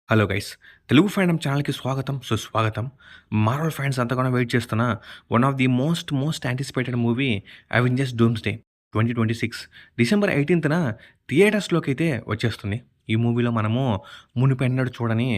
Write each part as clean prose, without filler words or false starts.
Hello guys! Telugu ఫైండమ్ ఛానల్‌కి స్వాగతం, సుస్వాగతం. మార్వెల్ ఫ్యాన్స్ ఎంతగానో వెయిట్ చేస్తున్న one of the most anticipated movie 'Avengers Doomsday' 2026 December 18న థియేటర్స్‌లోకైతే వచ్చేస్తుంది. ఈ మూవీలో మనము మునుపెన్నడూ చూడని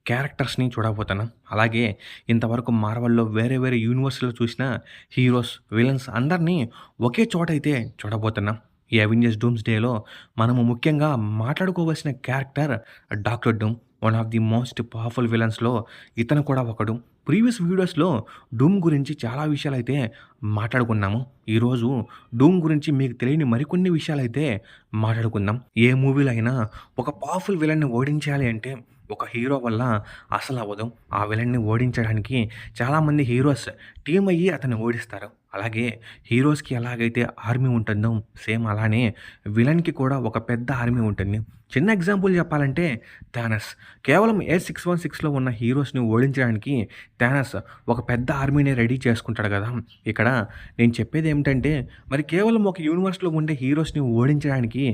క్యారెక్టర్స్‌ని చూడబోతున్నాం. అలాగే ఇంతవరకు మార్వెల్‌లో వేరే యూనివర్స్‌లో చూసిన హీరోస్, విలన్స్ అందరినీ ఒకే చోటైతే చూడబోతున్నాం. ఈ 'అవెంజర్స్ డూమ్స్‌డేలో' మనము ముఖ్యంగా మాట్లాడుకోవాల్సిన character Doctor Doom. One of the most powerful విలన్స్‌లో ఇతను కూడా ఒకడు. ప్రీవియస్ వీడియోస్‌లో డూమ్ గురించి చాలా విషయాలైతే మాట్లాడుకున్నాము. ఈరోజు డూమ్ గురించి మీకు తెలియని మరికొన్ని విషయాలైతే మాట్లాడుకుందాం. ఏ మూవీలో అయినా ఒక పవర్‌ఫుల్ విలన్‌ని ఓడించాలి అంటే ఒక హీరో వల్ల అసలవ్వదు. ఆ విలన్‌ని ఓడించడానికి చాలామంది హీరోస్ టీమ్ అయ్యి అతన్ని ఓడిస్తారు. అలాగే హీరోస్‌కి ఎలాగైతే ఆర్మీ ఉంటుందో సేమ్ అలానే విలన్‌కి కూడా ఒక పెద్ద ఆర్మీ ఉంటుంది. చిన్న ఎగ్జాంపుల్ చెప్పాలంటే థానస్. కేవలం A616లో ఉన్న హీరోస్‌ని ఓడించడానికి థానస్ ఒక పెద్ద ఆర్మీని రెడీ చేసుకుంటాడు కదా! ఇక్కడ నేను చెప్పేదేమిటంటే మరి కేవలం ఒక యూనివర్స్‌లో ఉండే హీరోస్‌ని ఓడించడానికి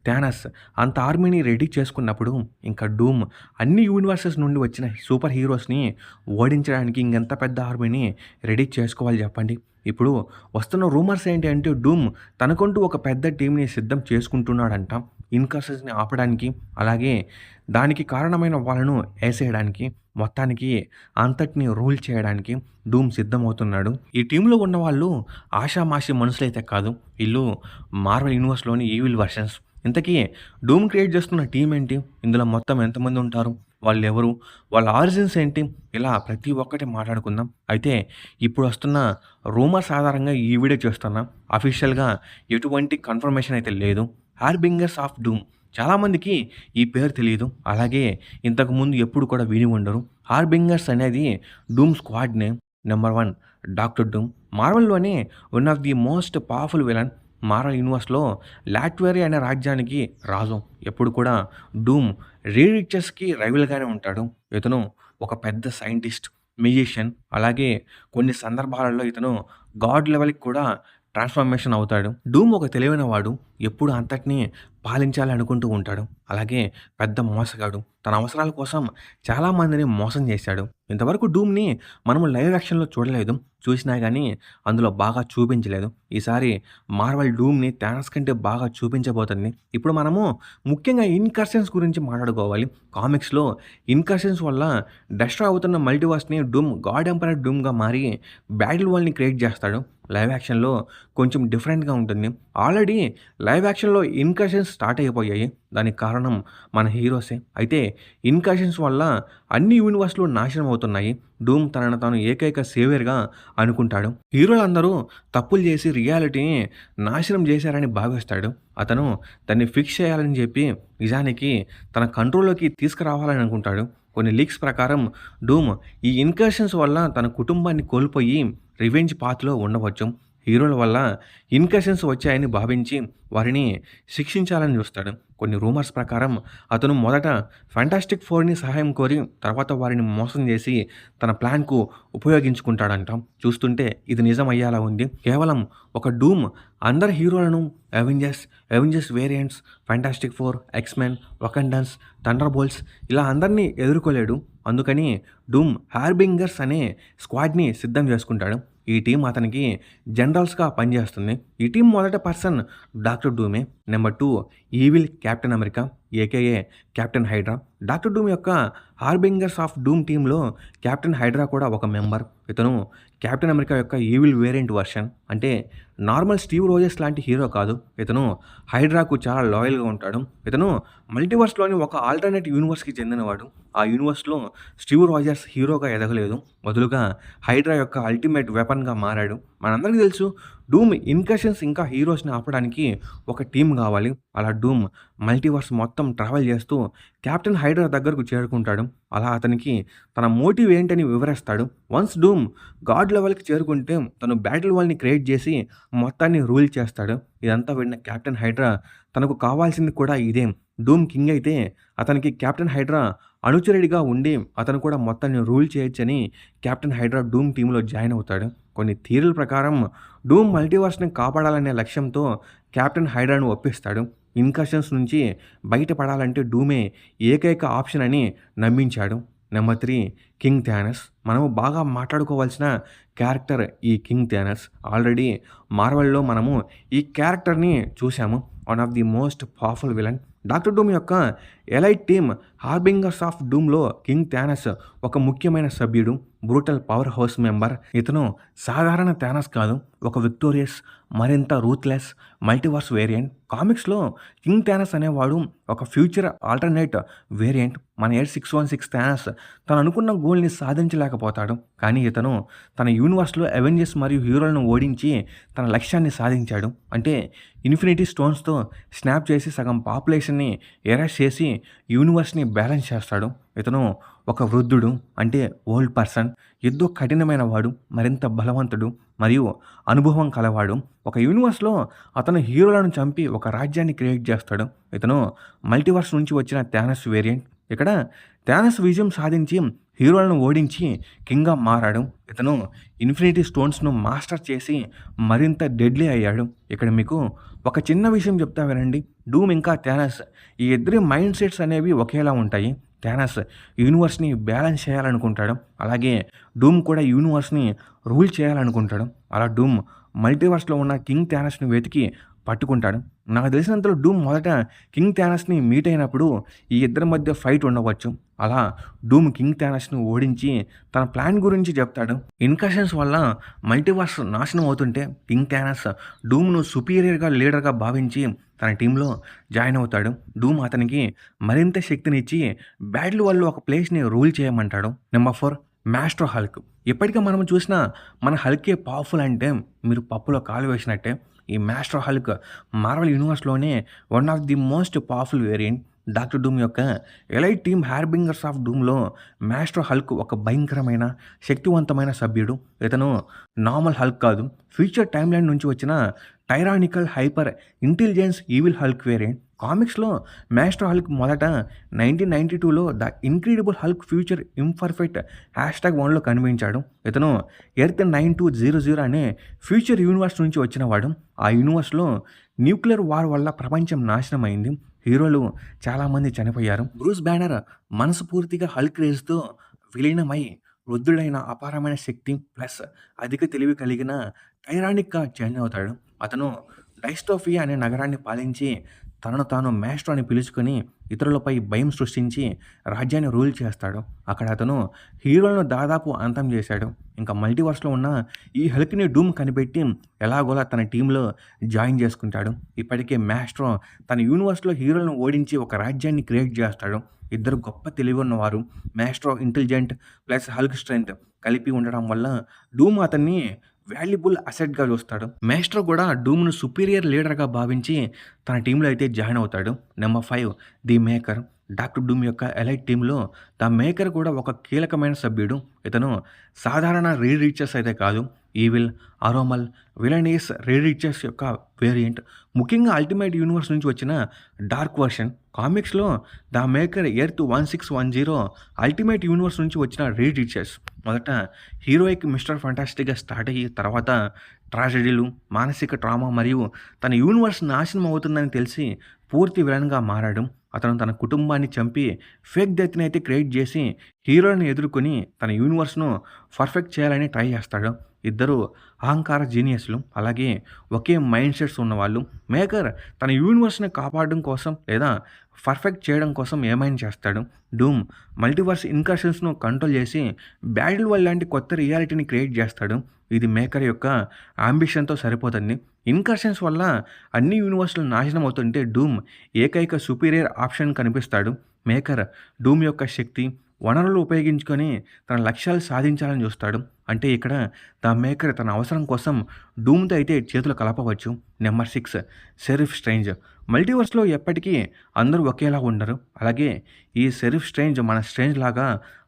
థానస్ అంత ఆర్మీని రెడీ చేసుకున్నప్పుడు ఇంకా డూమ్ అన్ని యూనివర్సెస్ నుండి వచ్చిన సూపర్ హీరోస్‌ని ఓడించడానికి ఇంకెంత పెద్ద ఆర్మీని రెడీ చేసుకోవాలి చెప్పండి. ఇప్పుడు వస్తున్న రూమర్స్ ఏంటి అంటే డూమ్ తనకంటూ ఒక పెద్ద టీమ్‌ని సిద్ధం చేసుకుంటున్నాడంట. ఇన్‌కర్షన్స్‌ని ఆపడానికి, అలాగే దానికి కారణమైన వాళ్ళను ఏసేయడానికి, మొత్తానికి అంతటిని రూల్ చేయడానికి డూమ్ సిద్ధమవుతున్నాడు. ఈ టీమ్‌లో ఉన్నవాళ్ళు ఆషామాషీ మనుషులైతే కాదు. ఈళ్ళు మార్వెల్ యూనివర్స్‌లోని ఈవిల్ వెర్షన్స్. ఇంతకీ డూమ్ క్రియేట్ చేస్తున్న టీమ్ ఏంటి? ఇందులో మొత్తం ఎంతమంది ఉంటారు? వాళ్ళెవరు? వాళ్ళ ఆరిజిన్స్ ఏంటి? ఇలా ప్రతి ఒక్కటి మాట్లాడుకుందాం. అయితే ఇప్పుడు వస్తున్న రూమర్స్ ఆధారంగా ఈ వీడియో చేస్తున్నా. అఫీషియల్‌గా ఎటువంటి కన్ఫర్మేషన్ అయితే లేదు. హార్బింగర్స్ ఆఫ్ డూమ్ చాలామందికి ఈ పేరు తెలీదు. అలాగే ఇంతకుముందు ఎప్పుడు కూడా విని ఉండరు. హార్బింగర్స్ అనేది Doom squad name. Number 1 Doctor Doom. మార్వెల్‌లోనే one of the most powerful villain. Marvel యూనివర్స్‌లో లాట్వేరియా అనే రాజ్యానికి రాజు. ఎప్పుడు కూడా డూమ్ రీడ్ రిచర్స్‌కి రైవల్‌గానే ఉంటాడు. ఇతను ఒక పెద్ద సైంటిస్ట్, మ్యూజిషియన్, అలాగే కొన్ని సందర్భాలలో ఇతను గాడ్ లెవెల్‌కి కూడా ట్రాన్స్‌ఫర్మేషన్ అవుతాడు. డూమ్ ఒక తెలివైన వాడు. ఎప్పుడు అంతటిని పాలించాలి అనుకుంటూ ఉంటాడు. అలాగే పెద్ద మోసగాడు. తన అవసరాల కోసం చాలామందిని మోసం చేశాడు. ఇంతవరకు డూమ్‌ని మనము లైవ్ యాక్షన్‌లో చూడలేదు. చూసినా గానీ అందులో బాగా చూపించలేదు. ఈసారి మార్వెల్ డూమ్‌ని థానస్ కంటే బాగా చూపించబోతుంది. ఇప్పుడు మనము ముఖ్యంగా ఇన్‌కర్షన్స్ గురించి మాట్లాడుకోవాలి. కామిక్స్‌లో ఇన్‌కర్షన్స్ వల్ల డెస్ట్రాయ్ అవుతున్న మల్టీవర్స్‌ని డూమ్ గాడ్ ఎంపరర్ డూమ్‌గా మారి బ్యాటిల్ వరల్డ్‌ని క్రియేట్ చేస్తాడు. లైవ్ యాక్షన్‌లో కొంచెం డిఫరెంట్‌గా ఉంటుంది. ఆల్రెడీ లైవ్ యాక్షన్‌లో ఇన్‌కర్షన్స్ స్టార్ట్ అయిపోయాయి. దానికి కారణం మన హీరోసే. అయితే ఇన్‌కర్షన్స్ వల్ల అన్ని యూనివర్స్‌లు నాశనం అవుతున్నాయి. డూమ్ తనను తాను ఏకైక సేవియర్‌గా అనుకుంటాడు. హీరోలందరూ తప్పులు చేసి రియాలిటీని నాశనం చేశారని భావిస్తాడు. అతను దాన్ని ఫిక్స్ చేయాలని చెప్పి నిజానికి తన కంట్రోల్‌లోకి తీసుకురావాలని అనుకుంటాడు. కొన్ని లీక్స్ ప్రకారం డూమ్ ఈ ఇన్‌కర్షన్స్ వల్ల తన కుటుంబాన్ని కోల్పోయి రివెంజ్ పాత్‌లో ఉండవచ్చు. హీరోల వల్ల ఇన్‌కర్షన్స్ వచ్చాయని భావించి వారిని శిక్షించాలని చూస్తాడు. కొన్ని రూమర్స్ ప్రకారం అతను మొదట ఫాంటాస్టిక్ ఫోర్‌ని సహాయం కోరి తర్వాత వారిని మోసం చేసి తన ప్లాన్‌కు ఉపయోగించుకుంటాడంట. చూస్తుంటే ఇది నిజం అయ్యేలా ఉంది. కేవలం ఒక డూమ్ అందరు హీరోలను Avengers variants, Fantastic Four, X Men, Wakandans, Thunderbolts ఇలా అందరినీ ఎదుర్కోలేడు. అందుకని డూమ్ హార్బింగర్స్ అనే స్క్వాడ్‌ని సిద్ధం చేసుకుంటాడు. ఈ టీం అతనికి జనరల్స్‌గా పనిచేస్తుంది. ఈ టీం మొదటి పర్సన్ డాక్టర్ డూమే. Number 2 evil Captain America AKA Captain Hydra. Doctor డూమ్ యొక్క హార్బింగర్స్ ఆఫ్ డూమ్ టీమ్‌లో కెప్టెన్ హైడ్రా కూడా ఒక మెంబర్. ఇతను కెప్టెన్ అమెరికా యొక్క ఈవిల్ వేరియంట్ వర్షన్. అంటే నార్మల్ స్టీవ్ రోజెస్ లాంటి హీరో కాదు. ఇతను హైడ్రాకు చాలా లాయల్‌గా ఉంటాడు. ఇతను మల్టీవర్స్‌లోని ఒక ఆల్టర్‌నేట్ యూనివర్స్‌కి చెందినవాడు. ఆ యూనివర్స్‌లో స్టీవ్ రాజర్స్ హీరోగా ఎదగలేదు. బదులుగా హైడ్రా యొక్క అల్టిమేట్ వెపన్‌గా మారాడు. మనందరికీ తెలుసు డూమ్ ఇన్‌కర్షన్స్ ఇంకా హీరోస్‌ని ఆపడానికి ఒక టీమ్ కావాలి. అలా డూమ్ మల్టీవర్స్ మొత్తం ట్రావెల్ చేస్తూ కెప్టెన్ హైడ్రా దగ్గరకు చేరుకుంటాడు. అలా అతనికి తన మోటివ్ ఏంటని వివరిస్తాడు. వన్స్ డూమ్ గాడ్ లెవెల్‌కి చేరుకుంటే తను బ్యాటిల్ వరల్డ్‌ని క్రియేట్ చేసి మొత్తాన్ని రూల్ చేస్తాడు. ఇదంతా విన్న కెప్టెన్ హైడ్రా తనకు కావాల్సింది కూడా ఇదే. డూమ్ కింగ్ అయితే అతనికి కెప్టెన్ హైడ్రా అనుచరుడిగా ఉండి అతను కూడా మొత్తాన్ని రూల్ చేయొచ్చని కెప్టెన్ హైడ్రా డూమ్ టీమ్‌లో జాయిన్ అవుతాడు. కొన్ని థియరీల ప్రకారం డూమ్ మల్టీవర్స్‌ని కాపాడాలనే లక్ష్యంతో కెప్టెన్ హైడ్రాను ఒప్పిస్తాడు. ఇన్కర్షన్స్ నుంచి బయటపడాలంటే డూమే ఏకైక ఆప్షన్ అని నమ్మించాడు. Number 3 king Thanos. మనము బాగా మాట్లాడుకోవాల్సిన క్యారెక్టర్ ఈ కింగ్ థానస్. ఆల్రెడీ మార్వెల్‌లో మనము ఈ క్యారెక్టర్‌ని చూసాము. One of the most powerful villain. Doctor డూమ్ యొక్క ఎలైట్ టీమ్ హార్బింగర్స్ ఆఫ్ డూమ్‌లో కింగ్ థానస్ ఒక ముఖ్యమైన సభ్యుడు. Brutal powerhouse member. ఇతను సాధారణ థానస్ కాదు. ఒక విక్టోరియస్, మరింత రూత్‌లెస్ మల్టీవర్స్ వేరియంట్. కామిక్స్‌లో కింగ్ థానస్ అనేవాడు ఒక ఫ్యూచర్ ఆల్టర్‌నేట్ వేరియంట్. మన ఎయిర్ 616 థానస్ తను అనుకున్న గోల్‌ని సాధించలేకపోతాడు. కానీ ఇతను తన యూనివర్స్‌లో అవెంజర్స్ మరియు హీరోలను ఓడించి తన లక్ష్యాన్ని సాధించాడు. అంటే ఇన్ఫినిటీ స్టోన్స్‌తో స్నాప్ చేసి సగం పాపులేషన్‌ని ఎరేజ్ చేసి యూనివర్స్‌ని బ్యాలెన్స్ చేస్తాడు. ఇతను ఒక వృద్ధుడు, అంటే ఓల్డ్ పర్సన్. ఎంతో కఠినమైన వాడు, మరింత బలవంతుడు మరియు అనుభవం కలవాడు. ఒక యూనివర్స్‌లో అతను హీరోలను చంపి ఒక రాజ్యాన్ని క్రియేట్ చేస్తాడు. ఇతను మల్టీవర్స్ నుంచి వచ్చిన థానస్ వేరియంట్. ఇక్కడ థానస్ విజయం సాధించి హీరోలను ఓడించి కింగ్‌గా మారాడు. ఇతను ఇన్ఫినిటీ స్టోన్స్‌ను మాస్టర్ చేసి మరింత డెడ్లీ అయ్యాడు. ఇక్కడ మీకు ఒక చిన్న విషయం చెప్తా వినండి. డూమ్ ఇంకా థానస్ ఈ ఇద్దరి మైండ్ సెట్స్ అనేవి ఒకేలా ఉంటాయి. థానస్ యూనివర్స్‌ని బ్యాలెన్స్ చేయాలనుకుంటాడు. అలాగే డూమ్ కూడా యూనివర్స్‌ని రూల్ చేయాలనుకుంటాడు. అలా డూమ్ మల్టీవర్స్‌లో ఉన్న కింగ్ థానస్‌ని వెతికి పట్టుకుంటాడు. నాకు తెలిసినంతలో డూమ్ మొదట కింగ్ థానస్‌ని మీట్ అయినప్పుడు ఈ ఇద్దరి మధ్య ఫైట్ ఉండవచ్చు. అలా డూమ్ కింగ్ థానస్‌ని ఓడించి తన ప్లాన్ గురించి చెప్తాడు. ఇన్కర్షన్స్ వల్ల మల్టీవర్స్ నాశనం అవుతుంటే కింగ్ థానస్ డూమ్‌ను సుపీరియర్‌గా లీడర్‌గా భావించి తన టీంలో జాయిన్ అవుతాడు. డూమ్ అతనికి మరింత శక్తినిచ్చి బ్యాటిల్ వల్ల ఒక ప్లేస్‌ని రూల్ చేయమంటాడు. Number 4 Master Hulk. ఇప్పటికే మనం చూసిన మన హల్కే పవర్ఫుల్ అంటే మీరు పప్పులో కాలు వేసినట్టే. ఈ మాస్టర్ హల్క్ మార్వెల్ యూనివర్స్‌లోనే one of the most powerful variant. Doctor డూమ్ యొక్క ఎలైట్ టీమ్ హార్బింగర్స్ ఆఫ్ డూమ్‌లో మాస్టర్ హల్క్ ఒక భయంకరమైన, శక్తివంతమైన సభ్యుడు. ఇతను నార్మల్ హల్క్ కాదు. ఫ్యూచర్ టైమ్‌లైన్ నుంచి వచ్చిన tyrannical hyper intelligence evil Hulk variant. కామిక్స్‌లో మాస్టర్ హల్క్ మొదట 1992లో the Incredible Hulk Future Imperfect #1లో కనిపించాడు. ఇతను ఎర్త్ 9200 అనే ఫ్యూచర్ యూనివర్స్ నుంచి వచ్చినవాడు. ఆ యూనివర్స్‌లో న్యూక్లియర్ వార్ వల్ల ప్రపంచం నాశనమైంది. హీరోలు చాలామంది చనిపోయారు. బ్రూస్ బ్యానర్ మనస్ఫూర్తిగా హల్క్ రేస్‌తో విలీనమై వృద్ధుడైన అపారమైన శక్తి ప్లస్ అధిక తెలివి కలిగిన టైరానిక్‌గా చేంజ్ అవుతాడు. అతను డైస్టోఫియా అనే నగరాన్ని పాలించి తనను తాను మాస్టర్ అని పిలుచుకొని ఇతరులపై భయం సృష్టించి రాజ్యాన్ని రూల్ చేస్తాడు. అక్కడ అతను హీరోలను దాదాపు అంతం చేశాడు. ఇంకా మల్టీవర్స్‌లో ఉన్న ఈ హల్క్‌ని డూమ్ కనిపెట్టి ఎలాగోలా తన టీంలో జాయిన్ చేసుకుంటాడు. ఇప్పటికే మాస్టర్ తన యూనివర్స్‌లో హీరోలను ఓడించి ఒక రాజ్యాన్ని క్రియేట్ చేస్తాడు. ఇద్దరు గొప్ప తెలివి ఉన్నవారు. Master intelligent plus Hulk strength కలిపి ఉండడం వల్ల డూమ్ అతన్ని వాల్యుబుల్ అసెట్‌గా చూస్తాడు. మాస్టర్ కూడా డూమ్‌ను సుపీరియర్ లీడర్‌గా భావించి తన టీంలో అయితే జాయిన్ అవుతాడు. Number 5 the maker. డాక్టర్ డూమ్ యొక్క ఎలైట్ టీంలో ద మేకర్ కూడా ఒక కీలకమైన సభ్యుడు. ఇతను సాధారణ రీడ్ రీచర్స్ అయితే కాదు. ఈవిల్, అరోమల్, విలనీస్ రీడ్ రీచర్స్ యొక్క వేరియంట్. ముఖ్యంగా అల్టిమేట్ యూనివర్స్ నుంచి వచ్చిన డార్క్ వర్షన్. కామిక్స్‌లో the Maker Earth 1610 Ultimate Universe నుంచి వచ్చిన రీడ్ రీచర్స్. మొదట హీరోయిక్ మిస్టర్ ఫంటాస్టిక్‌గా స్టార్ట్ అయ్యి తర్వాత ట్రాజెడీలు, మానసిక ట్రామా మరియు తన యూనివర్స్ నాశనం అవుతుందని తెలిసి పూర్తి విలన్‌గా మారాడు. అతను తన కుటుంబాన్ని చంపి ఫేక్ డెత్‌ని అయితే క్రియేట్ చేసి హీరోలను ఎదుర్కొని తన యూనివర్స్‌ను పర్ఫెక్ట్ చేయాలని ట్రై చేస్తాడు. ఇద్దరు అహంకార జీనియస్‌లు. అలాగే ఒకే మైండ్ సెట్స్ ఉన్నవాళ్ళు. మేకర్ తన యూనివర్స్‌ని కాపాడడం కోసం లేదా పర్ఫెక్ట్ చేయడం కోసం ఏమైనా చేస్తాడు. డూమ్ మల్టీవర్స్ ఇన్కర్షన్స్‌ను కంట్రోల్ చేసి బ్యాటిల్ వరల్డ్ లాంటి కొత్త రియాలిటీని క్రియేట్ చేస్తాడు. ఇది మేకర్ యొక్క అంబిషన్‌తో సరిపోతుంది. ఇన్కర్షన్స్ వల్ల అన్ని యూనివర్స్‌లు నాశనం అవుతుంటే డూమ్ ఏకైక సుపీరియర్ ఆప్షన్ కనిపిస్తాడు. మేకర్ డూమ్ యొక్క శక్తి, వనరులు ఉపయోగించుకొని తన లక్ష్యాలు సాధించాలని చూస్తాడు. అంటే ఇక్కడ ద మేకర్ తన అవసరం కోసం డూమ్‌తో అయితే చేతులు కలపవచ్చు. Number 6 sheriff strange. మల్టీవర్స్‌లో ఎప్పటికీ అందరూ ఒకేలా ఉండరు. అలాగే ఈ షెరీఫ్ స్ట్రేంజ్ మన స్ట్రేంజ్ లాగా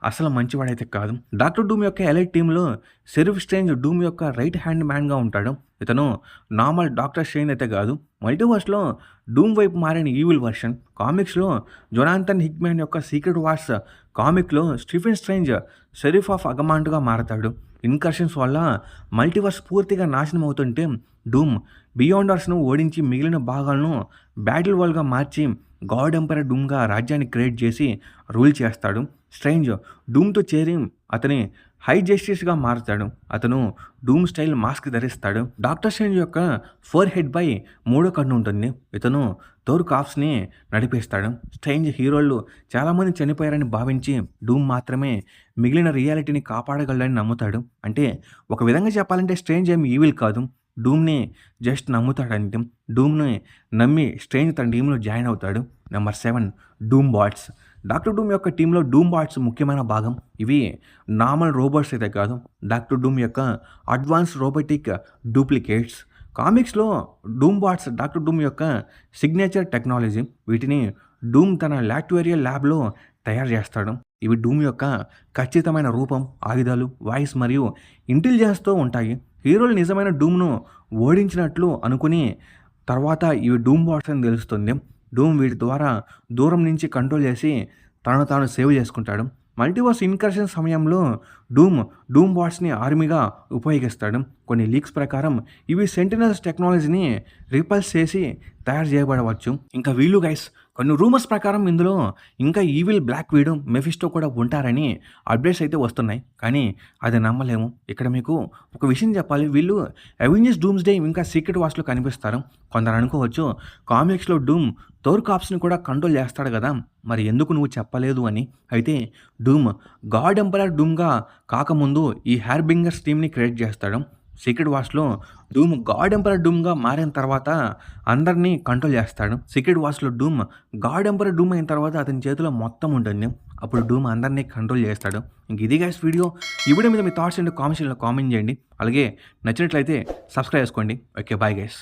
అసలు మంచివాడైతే కాదు. డాక్టర్ డూమ్ యొక్క ఎలైట్ టీంలో షెరీఫ్ స్ట్రేంజ్ డూమ్ యొక్క రైట్ హ్యాండ్ మ్యాన్‌గా ఉంటాడు. ఇతను నార్మల్ డాక్టర్ స్ట్రేంజ్ అయితే కాదు. మల్టీవర్స్‌లో డూమ్ వైపు మారిన ఈవిల్ వర్షన్. కామిక్స్‌లో జొనాథన్ హిక్మాన్ యొక్క సీక్రెట్ వార్స్ కామిక్‌లో స్టీఫెన్ స్ట్రేంజ్ షెరీఫ్ ఆఫ్ అగమాంట్‌గా మారతాడు. ఇన్కర్షన్స్ వల్ల మల్టీవర్స్ పూర్తిగా నాశనం అవుతుంటే డూమ్ బియాండర్స్ను ఓడించి మిగిలిన భాగాలను బ్యాటిల్ వాల్గా మార్చి గాడ్ ఎంపరర్ డూమ్గా రాజ్యాన్ని క్రియేట్ చేసి రూల్ చేస్తాడు. స్ట్రేంజ్ డూమ్తో చేరి అతని హై జస్టిస్గా మారుతాడు. అతను డూమ్ స్టైల్ మాస్క్ ధరిస్తాడు. డాక్టర్ స్ట్రేంజ్ యొక్క ఫోర్ హెడ్ పై మూడో కన్ను ఉంటుంది. ఇతను థోర్ కాప్స్ని నడిపిస్తాడు. స్ట్రేంజ్ హీరోలు చాలామంది చనిపోయారని భావించి డూమ్ మాత్రమే మిగిలిన రియాలిటీని కాపాడగలడని నమ్ముతాడు. అంటే ఒక విధంగా చెప్పాలంటే స్ట్రేంజ్ ఏమి ఈవిల్ కాదు, డూమ్ని జస్ట్ నమ్ముతాడంటే. డూమ్ని నమ్మి స్ట్రేంజ్ తన టీంలో జాయిన్ అవుతాడు. నెంబర్ 7 డూమ్ బాట్స్. డాక్టర్ డూమ్ యొక్క టీంలో డూమ్ బాట్స్ ముఖ్యమైన భాగం. ఇవి నార్మల్ రోబోట్స్ అయితే కాదు, డాక్టర్ డూమ్ యొక్క అడ్వాన్స్ రోబోటిక్ డూప్లికేట్స్. కామిక్స్లో డూమ్ బాట్స్ డాక్టర్ డూమ్ యొక్క సిగ్నేచర్ టెక్నాలజీ. వీటిని డూమ్ తన లాక్టువేరియల్ ల్యాబ్లో తయారు చేస్తాడు. ఇవి డూమ్ యొక్క ఖచ్చితమైన రూపం, ఆయుధాలు, వాయిస్ మరియు ఇంటెలిజెన్స్తో ఉంటాయి. హీరోలు నిజమైన డూమ్ను ఓడించినట్లు అనుకుని తర్వాత ఇవి డూమ్ బాట్స్ అని తెలుస్తుంది. డూమ్ వీటి ద్వారా దూరం నుంచి కంట్రోల్ చేసి తనను తాను సేవ్ చేసుకుంటాడు. మల్టీవర్స్ ఇన్కర్షన్ సమయంలో డూమ్ బాట్స్ని ఆర్మీగా ఉపయోగిస్తాడు. కొన్ని లీక్స్ ప్రకారం ఇవి సెంటినల్స్ టెక్నాలజీని రిపల్స్ చేసి తయారు చేయబడవచ్చు. ఇంకా వీళ్ళు గైస్ కొన్ని రూమర్స్ ప్రకారం ఇందులో ఇంకా ఈవిల్ బ్లాక్ వీడో, మెఫిస్టో కూడా ఉంటారని అప్డేట్స్ అయితే వస్తున్నాయి. కానీ అది నమ్మలేము. ఇక్కడ మీకు ఒక విషయం చెప్పాలి, వీళ్ళు అవెంజర్స్ డూమ్స్డే ఇంకా సీక్రెట్ వార్స్లో కనిపిస్తారు. కొందరు అనుకోవచ్చు కామిక్స్లో డూమ్ థోర్ కాప్స్ని కూడా కంట్రోల్ చేస్తాడు కదా, మరి ఎందుకు నువ్వు చెప్పలేదు అని. అయితే డూమ్ గాడ్ ఎంపరర్ డూమ్గా కాకముందు ఈ హార్బింగర్స్ టీమ్ని క్రియేట్ చేస్తాడు. సీక్రెట్ వార్స్లో డూమ్ గాడ్ ఎంపరర్ డూమ్గా మారిన తర్వాత అందరినీ కంట్రోల్ చేస్తాడు. సీక్రెట్ వార్స్లో డూమ్ గాడ్ ఎంపరర్ డూమ్ అయిన తర్వాత అతని చేతిలో మొత్తం ఉంటుంది. అప్పుడు డూమ్ అందరినీ కంట్రోల్ చేస్తాడు. ఇంక ఇది గైస్ వీడియో. ఈ వీడియో మీద మీ థాట్స్ అండ్ కామెంట్స్లో కామెంట్ చేయండి. అలాగే నచ్చినట్లయితే సబ్స్క్రైబ్ చేసుకోండి. Okay, bye guys.